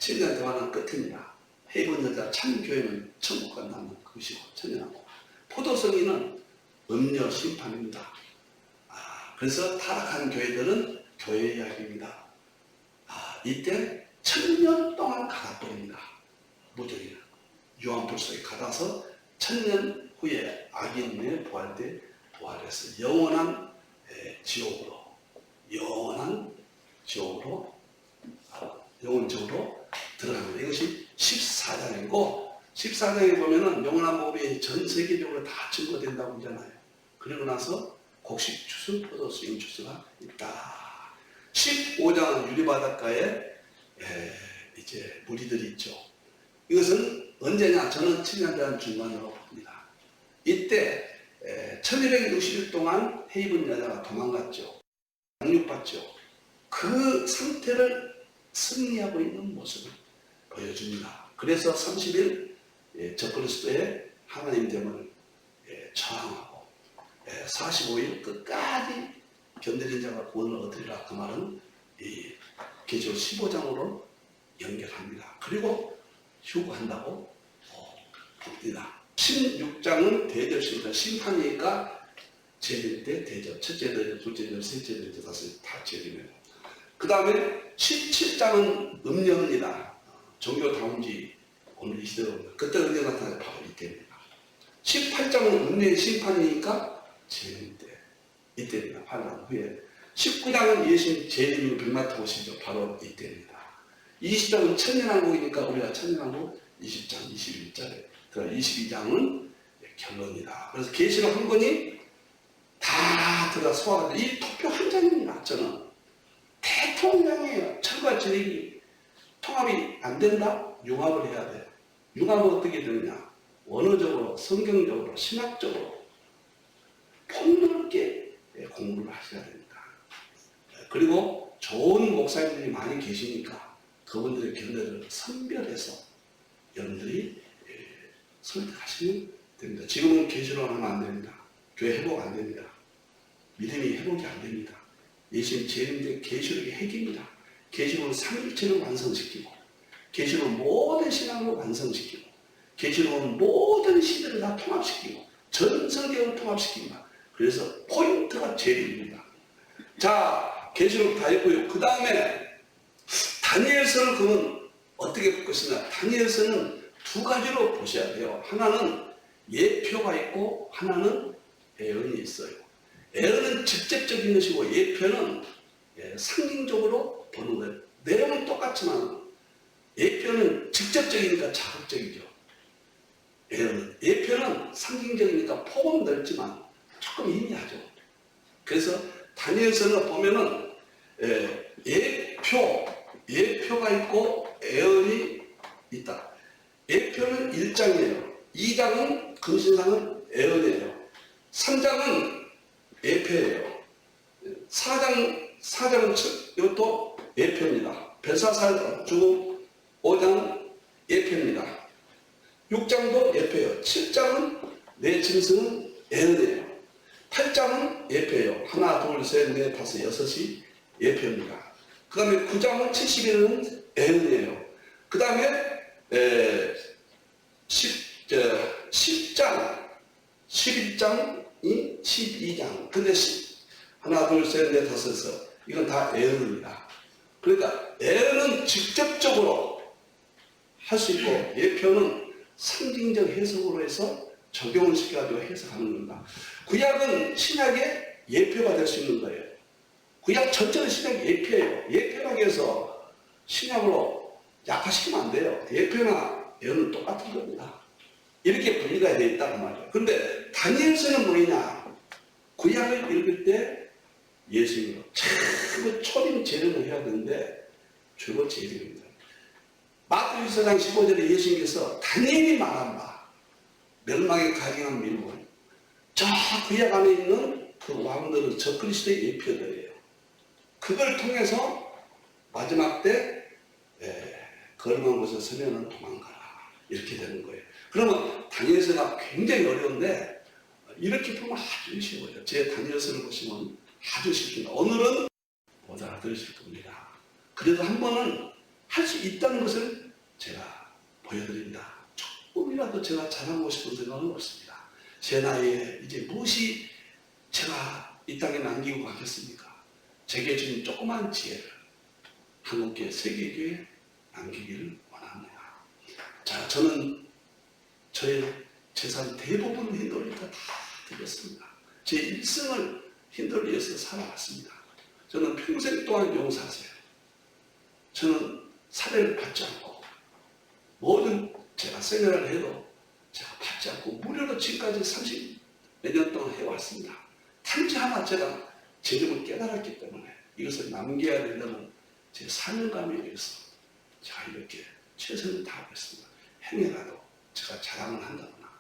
7년 동안은 끝입니다. 헤이븐 여자 참교회는 천국 간다는 그것이고 천연하고 포도송이는 음료 심판입니다. 그래서 타락한 교회들은 교회 이야기입니다. 이때 1000년 동안 가다버립니다. 무정이 요한복음에 가다서 1000년 후에 악인의 부활 때 부활해서 영원한 지옥으로 들어갑니다. 이것이 14장이고 14장에 보면은 영원한 복음이 전 세계적으로 다 증거된다고 하잖아요. 그리고 나서 곡식 추수, 포도수인 추수가 있다. 15장은 유리바닷가에 이제 무리들이 있죠. 이것은 언제냐? 저는 7년 전 중간으로 봅니다. 이때 1260일 동안 헤이븐 여자가 도망갔죠. 양육받죠. 그 상태를 승리하고 있는 모습을 보여줍니다. 그래서 30일 적그리스도의 하나님 됨을 저항하고 45일 끝까지 견디는 자가 구원을 얻으리라. 그 말은 이 계시록 15장으로 연결합니다. 그리고 휴거한다고 봅니다. 16장은 대접입니다. 심판이니까 재림 때 대접, 첫째 대접, 둘째 대접, 셋째 대접, 다섯 다 재림이에요. 그 다음에 17장은 음녀입니다. 종교다운지 오늘 이 시대로 옵니다. 그때 음녀 나타나는 바로 이때입니다. 18장은 음녀의 심판이니까 재림 때 이때입니다. 환란 후에. 19장은 예수님 재림으로 백마 타고 오시죠. 바로 이때입니다. 20장은 천년왕국이니까 우리가 천년왕국 20장, 21절에 들어 22장은 결론이다. 그래서 계시록 한 권이 다 들어가 소화가 돼. 이 토표 한 장입니다. 저는 대통령이에요. 철과 진액이 통합이 안 된다? 융합을 해야 돼요. 융합은 어떻게 되느냐? 원어적으로, 성경적으로, 신학적으로 폭넓게 공부를 하셔야 됩니다. 그리고 좋은 목사님들이 많이 계시니까 그분들의 견해를 선별해서 여러분들이 설득하시면 됩니다. 지금은 계시록 하면 안 됩니다. 교회 회복 안 됩니다. 믿음이 회복이 안 됩니다. 예수님 재림된 계시록의 핵입니다. 계시록은 삼일체를 완성시키고 계시록은 모든 신앙을 완성시키고 계시록은 모든 시대를 다 통합시키고 전 성경을 통합시킵니다. 그래서 포인트가 재림입니다. 자, 계시록 다 했고요. 그 다음에 다니엘서를 그러면 어떻게 볼 것이냐. 다니엘서는 두 가지로 보셔야 돼요. 하나는 예표가 있고 하나는 예언이 있어요. 예언은 직접적인 것이고 예표는 상징적으로 보는 거예요. 내용은 똑같지만 예표는 직접적이니까 자극적이죠. 예표는 상징적이니까 폭은 넓지만 조금 희미하죠. 그래서 다니엘서는 보면은 예표가 있고 예언이 있다. 예표는 1장이에요. 2장은 금신상은 예언이에요. 3장은 예표예요. 4장은 이것도 예표입니다. 벨사살 죽음 5장 예표입니다. 6장도 예표예요. 7장은 내 짐승은 예언이에요. 8장은 예표예요. 하나, 둘, 셋, 넷, 다섯, 여섯이 예표입니다. 그 다음에 9장은 70일은 예언이에요. 그 다음에 10장, 11장이 12장. 근데 하나, 둘, 셋, 넷, 다섯에서 이건 다 예언입니다. 그러니까 예언은 직접적으로 할 수 있고 예표는 상징적 해석으로 해서 적용을 시켜가지고 해석하는 겁니다. 구약은 신약의 예표가 될 수 있는 거예요. 구약 전체는 신약의 예표예요. 예표라고 해서 신약으로 약화시키면 안 돼요. 예표나 예언은 똑같은 겁니다. 이렇게 분리가 되어 있다고 말이에요. 그런데 다니엘서는 뭐냐? 구약을 읽을 때 예수님으로 참 초림 재림을 해야 되는데 주로 재림입니다. 마태복음 1장 15절에 예수님께서 다니엘이 말한 바 멸망에 가경한 민물 저 구약 안에 있는 그 왕들은 저 그리스도의 예표들이에요. 그걸 통해서 마지막 때 걸음한 곳에 서면은 도망가라 이렇게 되는 거예요. 그러면 다니엘서가 굉장히 어려운데 이렇게 보면 아주 쉬워요. 제 다니엘서를 보시면 아주 쉽습니다. 오늘은 못 알아들으실 겁니다. 그래도 한 번은 할 수 있다는 것을 제가 보여드립니다. 조금이라도 제가 잘하고 싶은 생각은 없습니다. 제 나이에 이제 무엇이 제가 이 땅에 남기고 가겠습니까? 제게 주는 조그만 지혜를 한국교회, 세계교회에 남기기를 원합니다. 자, 저는 저의 재산 대부분 흰돌리가 다 드렸습니다. 제 일생을 흰돌리에서 살아왔습니다. 저는 평생 동안 용사세요. 저는 사례를 받지 않고 모든 제가 생활을 해도 제가 받지 않고 무료로 지금까지 30몇 년 동안 해왔습니다. 단지 하나 제가 제점을 깨달았기 때문에 이것을 남겨야 된다는 제 사명감에 의해서 제가 이렇게 최선을 다하고 있습니다. 행여라도 제가 자랑을 한다거나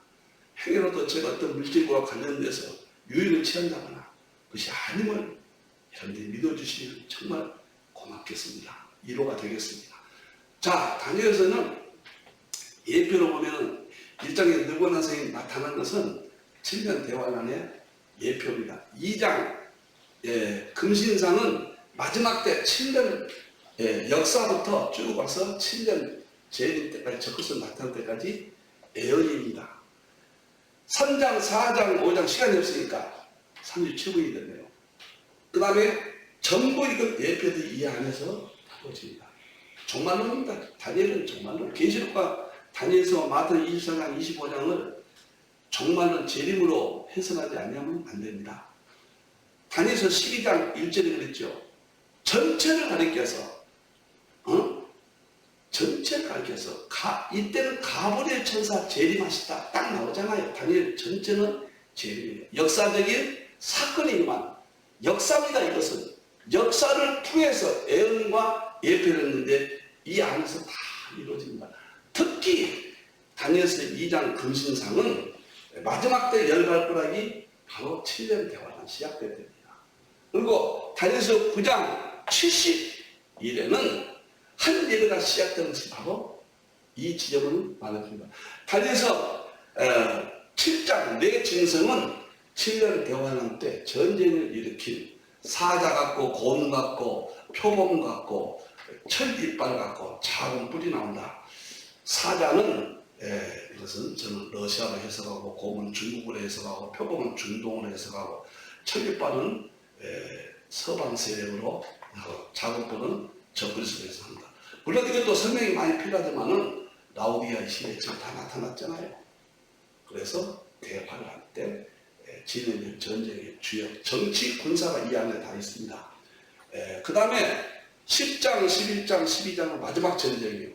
행여라도 제가 어떤 물질과 관련돼서 유익을 취한다거나 그것이 아님을 여러분들이 믿어주시면 정말 고맙겠습니다. 위로가 되겠습니다. 자, 다니엘서는 예표로 보면 1장에 느고난 성이 나타난 것은 7년 대환란의 예표입니다. 2장 금신상은 마지막 때 7년 역사부터 쭉 와서 7년 재림 때까지 적그리스도 나타날 때까지 예언입니다. 3장, 4장, 5장 시간이 없으니까 37분이 됐네요. 그 다음에 전부 이건 예표들이 이 안에서 다뤄집니다. 종말론입니다. 다니엘은 종말론. 계시록과 다니엘서 마태 24장, 25장을 종말론 재림으로 해석하지 않으면 안 됩니다. 다니엘서 12장 1절에 그랬죠. 전체를 가리켜서 전체를 가리켜서 이때는 가브리엘 천사 재림하시다 딱 나오잖아요. 다니엘 전체는 재림이에요. 역사적인 사건이지만 역사입니다. 이것은 역사를 통해서 예언과 예표를 했는데 이 안에서 다 이루어집니다. 특히 다니엘서 2장 금신상은 마지막 때 열발가락이 바로 7년 대환란 시작될 때입니다. 그리고 다니엘서 9장 70일에는 한 예배가 시작되는 것이 바로 이 지점을 말해줍니다. 다니엘서 7장 내 짐승은 7년 대환란 때 전쟁을 일으킨 사자 같고 곰 같고 표범 같고 철 이빨 같고 작은 뿔이 나온다. 사자는 이것은 저는 러시아로 해석하고 고문 중국으로 해석하고 표범은 중동으로 해석하고 천리파는 서방 세력으로 작업보는 적그리스도로 해석합니다. 물론 이것도 설명이 많이 필요하지만은 라오디아 시대에 지금 다 나타났잖아요. 그래서 대화를 할 때 진행된 전쟁의 주역 정치 군사가 이 안에 다 있습니다. 그 다음에 10장, 11장, 12장은 마지막 전쟁이에요.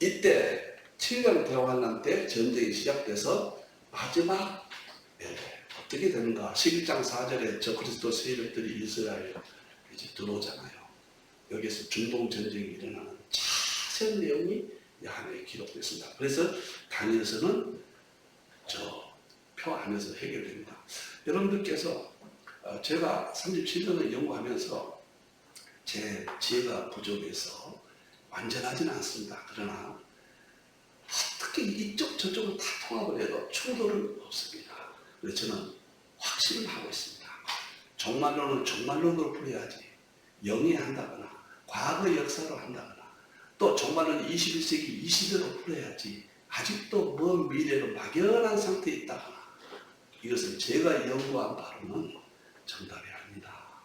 이때 7년 대환란 때 전쟁이 시작돼서 마지막 어떻게 되는가. 11장 4절에 저 그리스도 세력들이 이스라엘에 이제 들어오잖아요. 여기서 중동 전쟁이 일어나는 자세한 내용이 이 안에 기록됐습니다. 그래서 다니엘서는 저 표 안에서 해결됩니다. 여러분들께서 제가 37년을 연구하면서 제 지혜가 부족해서 완전하지는 않습니다. 그러나 어떻게 이쪽 저쪽을 다 통합을 해도 충돌은 없습니다. 그래서 저는 확신을 하고 있습니다. 종말론은 종말론으로 풀어야지 영위한다거나 과거 역사로 한다거나 또 종말론 21세기 이 시대로 풀어야지 아직도 먼 미래로 막연한 상태에 있다거나 이것은 제가 연구한 바로는 정답이 아닙니다.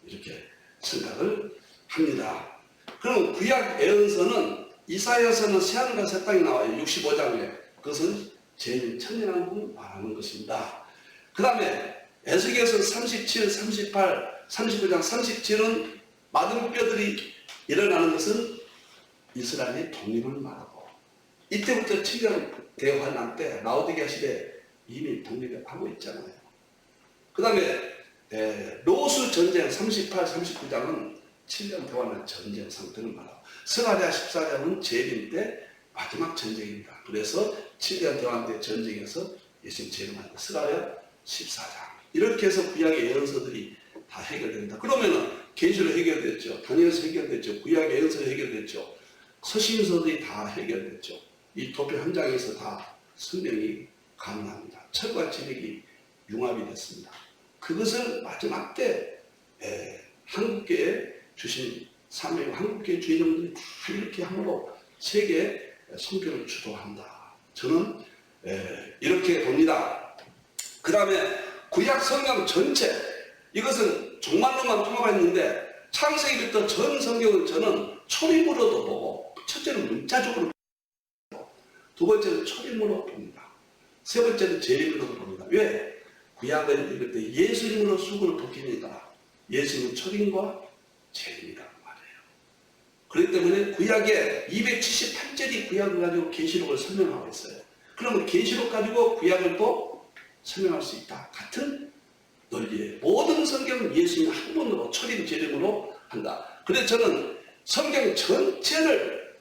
이렇게 생각을 합니다. 그럼 구약 예언서는 이사야서는 새하늘과 새 땅이 나와요. 65장에. 그것은 죄인 천년왕국을 말하는 것입니다. 그 다음에 에스겔서 37, 38, 39장 37은 마른 뼈들이 일어나는 것은 이스라엘의 독립을 말하고 이때부터 7년 대환란 때 라오디게아 시대에 이미 독립을 하고 있잖아요. 그 다음에 로스 전쟁 38, 39장은 7년 동안의 전쟁 상태를 말하고 스가랴 14장은 재림 때 마지막 전쟁입니다. 그래서 7년 동안 때 전쟁에서 예수님 재림합니다. 스가랴 14장 이렇게 해서 구약의 예언서들이 다 해결됩니다. 그러면은 계시로 해결됐죠. 다니엘서 해결됐죠. 구약의 예언서 해결됐죠. 서신서들이 다 해결됐죠. 이 도표 한 장에서 다 설명이 가능합니다. 철과 진액이 융합이 됐습니다. 그것을 마지막 때 한국교회에 주신 사명, 한국교회 주인님들이 다 이렇게 함으로 세계 선교를 주도한다. 저는 이렇게 봅니다. 그 다음에 구약 성경 전체 이것은 종말론만 통합했는데 창세기부터 전 성경을 저는 초림으로도 보고 첫째는 문자적으로 보고 두 번째는 초림으로 봅니다. 세 번째는 재림으로도 봅니다. 왜? 구약은 읽을 때 예수님으로 수고를 벗기니까 예수님은 초림과 재림이라는 말이에요. 그렇기 때문에 구약에 278절이 구약을 가지고 계시록을 설명하고 있어요. 그러면 계시록 가지고 구약을 또 설명할 수 있다. 같은 논리에 모든 성경은 예수님 한 번으로 초림 재림으로 한다. 그래서 저는 성경 전체를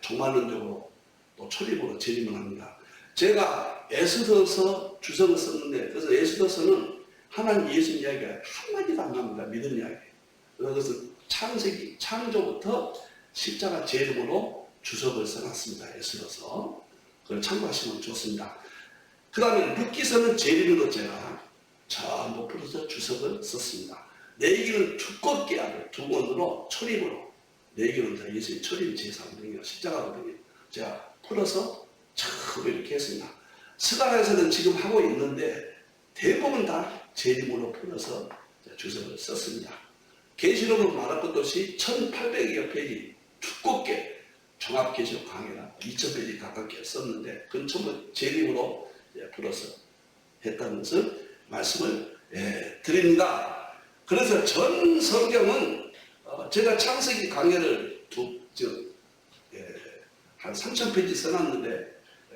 종말론적으로 또 초림으로 재림을 합니다. 제가 에스더서 주석을 썼는데 그래서 에스더서는 하나님 예수 이야기가 한마디도 안 나옵니다. 믿음 이야기. 그래서 창세기 창조부터 십자가 재림으로 주석을 써놨습니다. 에스더서. 그걸 참고하시면 좋습니다. 그 다음에 룻기서는 재림으로 제가 전부 풀어서 주석을 썼습니다. 내기는 두껍게 하고 두 권으로 초림으로 내기는 다 예수의 초림 제3등이요 십자가거든요. 제가 풀어서 참 이렇게 했습니다. 스가랴에서는 지금 하고 있는데 대부분 다 재림으로 풀어서 주석을 썼습니다. 계시록으로 말할 것 없이 1800여 페이지 두껍게 종합계시록 강의라 2000페이지 가깝게 썼는데 그건 전부 재림으로 풀어서 했다는 것을 말씀을 드립니다. 그래서 전 성경은 제가 창세기 강의를 한 3000페이지 써놨는데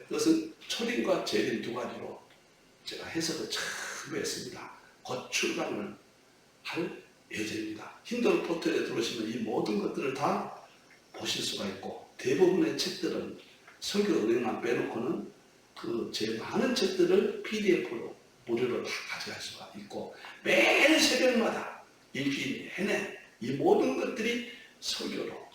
그것은 초림과 재림 두 가지로 제가 해석을 참 했습니다. 곧 출간을 할 예정입니다. 힌들 포털에 들어오시면 이 모든 것들을 다 보실 수가 있고 대부분의 책들은 설교 은행만 빼놓고는 그 제 많은 책들을 PDF로 무료로 다 가져갈 수가 있고 매일 새벽마다 읽기 내내 이 모든 것들이 설교로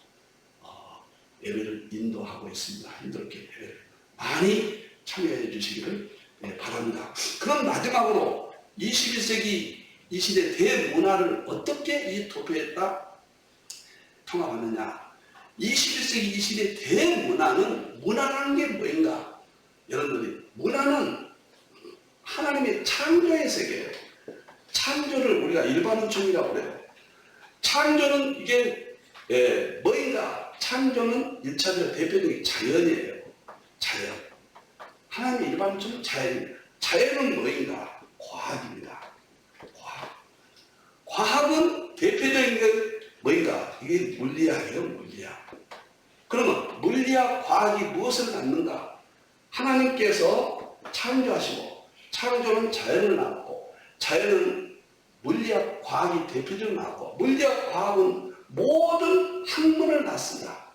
예배를 인도하고 있습니다. 힘들게 예배를 많이 참여해 주시기를 바랍니다. 그럼 마지막으로 21세기 이 시대 대문화를 어떻게 이 도표에다 통합하느냐. 21세기 이 시대 대문화는 문화라는 게 뭐인가? 여러분들이 문화는 하나님의 창조의 세계예요. 창조를 우리가 일반론적이라고 그래요. 창조는 이게 뭐인가? 창조는 1차적으로 대표적인 자연이에요. 자연. 하나님의 일반적인 자연입니다. 자연은 뭐인가? 과학입니다. 과학. 과학은 대표적인 게 뭐인가? 이게 물리학이에요. 물리학. 그러면 물리학, 과학이 무엇을 낳는가? 하나님께서 창조하시고 창조는 자연을 낳고 자연은 물리학, 과학이 대표적으로 낳고 물리학, 과학은 모든 학문을 낳습니다.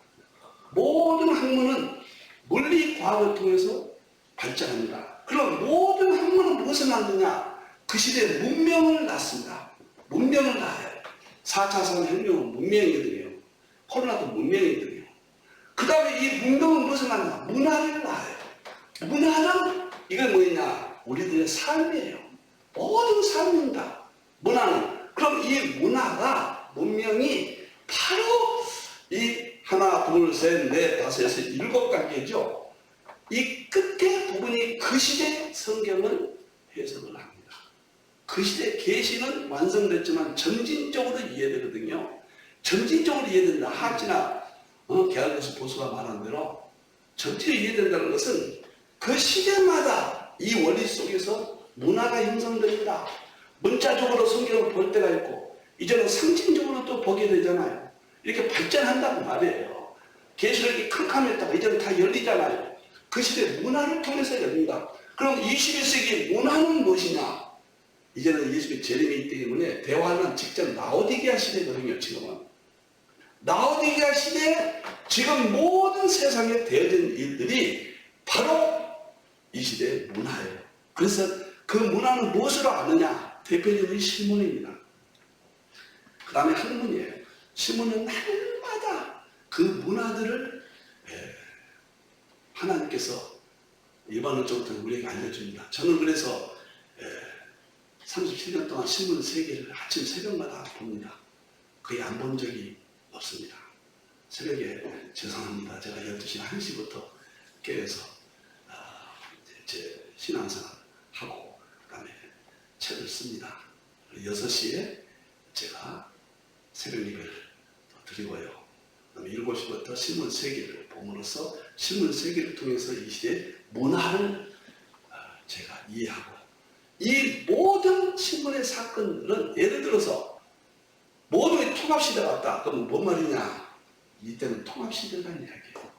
모든 학문은 물리, 과학을 통해서 발전합니다. 그럼 모든 학문은 무엇을 낳느냐? 그 시대에 문명을 낳습니다. 문명을 낳아요. 4차 산업혁명은 문명이거든요. 코로나도 문명이거든요. 그 다음에 이 문명은 무엇을 낳느냐? 문화를 낳아요. 문화는 이건 뭐냐? 우리들의 삶이에요. 모든 삶입니다. 문화는. 그럼 이 문화가, 문명이 바로 이 하나, 둘, 셋, 넷, 다섯, 여섯, 7단계죠. 이 끝에 부분이 그 시대 성경을 해석을 합니다. 그 시대 계시는 완성됐지만 점진적으로 이해되거든요. 점진적으로 이해된다. 하지나 계열교수 보수가 말한 대로 점진적으로 이해된다는 것은 그 시대마다 이 원리 속에서 문화가 형성됩니다. 문자적으로 성경을 볼 때가 있고 이제는 상징적으로 또 보게 되잖아요. 이렇게 발전한다고 말이에요. 계시록이 캄캄했다가 이제는 다 열리잖아요. 그 시대 문화를 통해서 열린다. 그럼 21세기 문화는 무엇이냐? 이제는 예수의 재림이 있기 때문에 대화는 직접 라오디게아 시대거든요. 지금은 라오디게아 시대에 지금 모든 세상에 되어진 일들이 바로 이 시대의 문화예요. 그래서 그 문화는 무엇으로 아느냐? 대표적인 신문입니다. 그 다음에 학문이에요. 신문은 날마다 그 문화들을 하나님께서 일반론적으로 우리에게 알려줍니다. 저는 그래서 37년 동안 신문 3개를 아침 새벽마다 봅니다. 거의 안 본 적이 없습니다. 새벽에 죄송합니다. 제가 12시, 1시부터 깨어서 제 신앙생활 하고 그 다음에 책을 씁니다. 6시에 제가 새벽 예배를 드리고요. 그 다음에 7시부터 신문 3개를 봄으로써 신문 3개를 통해서 이 시대의 문화를 제가 이해하고 이 모든 신문의 사건들은 예를 들어서 모든 통합시대가 왔다. 그러면 뭔 말이냐? 이때는 통합시대라는 이야기예요.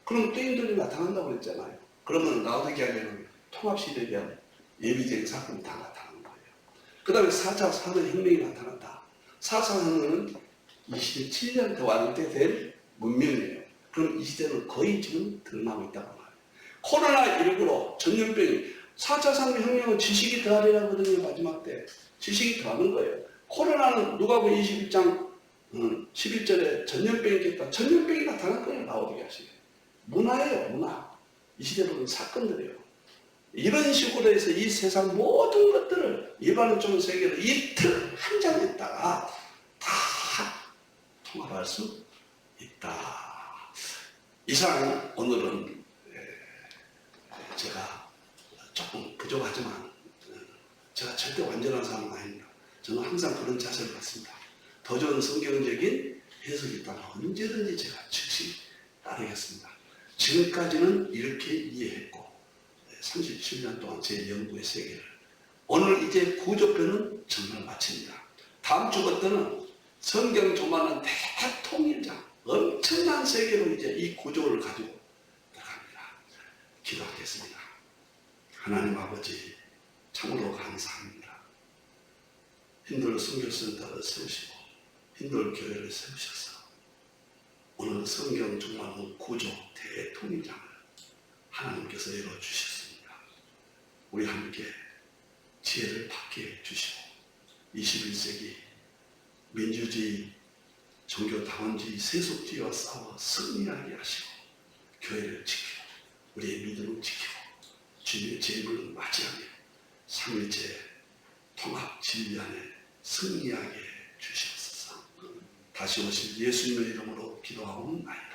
그럼 게임들이 나타난다고 그랬잖아요. 그러면 라오디게아에는 통합시대에 대한 예비적인 사건이 다 나타나는 거예요. 그 다음에 4차 산업혁명이 나타났다. 4차 산업혁명은 이 시대 7년 더 왔을 때 된 문명이에요. 그럼 이 시대는 거의 지금 드러나고 있다고 말해요. 코로나19로 전염병이 4차 산업혁명은 지식이 더하리라고 하거든요. 마지막 때. 지식이 더하는 거예요. 코로나는 누가복음 21장 11절에 전염병이 있겠다. 전염병이 나타날 거예요. 라오디게아 시대. 문화예요. 문화. 이 시대 보는 사건들이에요. 이런 식으로 해서 이 세상 모든 것들을 일반적인 세계로 이 틀 한 장에다가 다 통합할 수 있다. 이상 오늘은 제가 조금 부족하지만 제가 절대 완전한 사람은 아닙니다. 저는 항상 그런 자세를 갖습니다. 더 좋은 성경적인 해석이 있다면 언제든지 제가 즉시 따르겠습니다. 지금까지는 이렇게 이해했고 37년 동안 제 연구의 세계를 오늘 이제 구조표는 정말 마칩니다. 다음 주부터는 성경 조만한 대통일장 엄청난 세계로 이제 이 구조를 가지고 들어갑니다. 기도하겠습니다. 하나님 아버지 참으로 감사합니다. 힌들 선교센터를 세우시고 힌들 교회를 세우셔서 오늘 성경 종말론 구조 대통일장을 하나님께서 열어주셨습니다. 우리 함께 지혜를 받게 해주시고 21세기 민주주의, 종교다원주의, 세속주의와 싸워 승리하게 하시고 교회를 지키고 우리의 믿음을 지키고 주님의 재림을 맞이하며 삼일째 통합 진리 안에 승리하게 주시옵소서. 다시 오실 예수님의 이름으로 기도하옵나이다.